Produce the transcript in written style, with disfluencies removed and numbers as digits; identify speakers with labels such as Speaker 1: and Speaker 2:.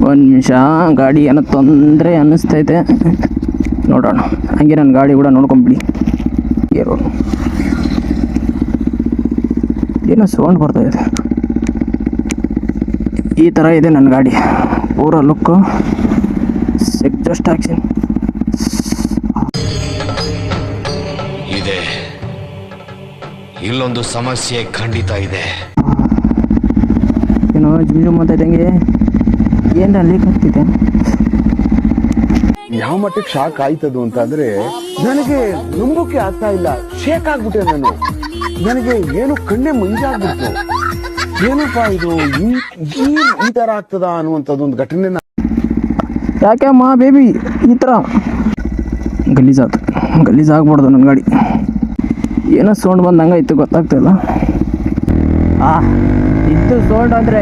Speaker 1: ಒಂದು ನಿಮಿಷ, ಗಾಡಿ ಏನೋ ತೊಂದರೆ ಅನ್ನಿಸ್ತೈತೆ, ನೋಡೋಣ. ಹಂಗೆ ನನ್ನ ಗಾಡಿ ಕೂಡ ನೋಡ್ಕೊಂಬಿಡಿ. ಏನೋ ಸೌಂಡ್ ಬರ್ತಾಯಿದೆ. ಈ ಥರ ಇದೆ ನನ್ನ ಗಾಡಿ ಪೂರ ಲುಕ್ಕು. ಎಕ್ಸಾಸ್ಟ್ ಹಾಕ್ಸಿ
Speaker 2: ಇದೆ. ಇಲ್ಲೊಂದು ಸಮಸ್ಯೆ ಖಂಡಿತ ಇದೆ.
Speaker 1: ಏನೋ ಜುಮ್ ಅಂತಂಗೆ ಏನ ಲೀಕ್ ಆಗ್ತಿದೆ.
Speaker 3: ಯಾವ ಮಟ್ಟಕ್ಕೆ ಶಾಕ್ ಆಯ್ತದು ಅಂತಂದ್ರೆ ನನಗೆ ನಂಬೋಕೆ ಆಗ್ತಾ ಇಲ್ಲ. ಶೇಕ್ ಆಗ್ಬಿಟ್ಟೆ ನಾನು. ನನಗೆ ಏನು ಕಣ್ಣೆ ಮಂಜಾಗ್ಬಿಡ್ತು. ಏನಪ್ಪ ಇದು ಈ ತರ ಆಗ್ತದ ಅನ್ನುವಂಥದ್ದು ಒಂದು ಘಟನೆ.
Speaker 1: ಯಾಕೆ ಮಾ ಬೇಬಿ ಈ ಥರ ಗಲೀಜಾಗ್ಬಾರ್ದು ನನ್ನ ಗಾಡಿ. ಏನೋ ಸೌಂಡ್ ಬಂದಂಗೆ ಇತ್ತು, ಗೊತ್ತಾಗ್ತಿಲ್ಲ. ಇತ್ತು ಸೌಂಡ್ ಅಂದರೆ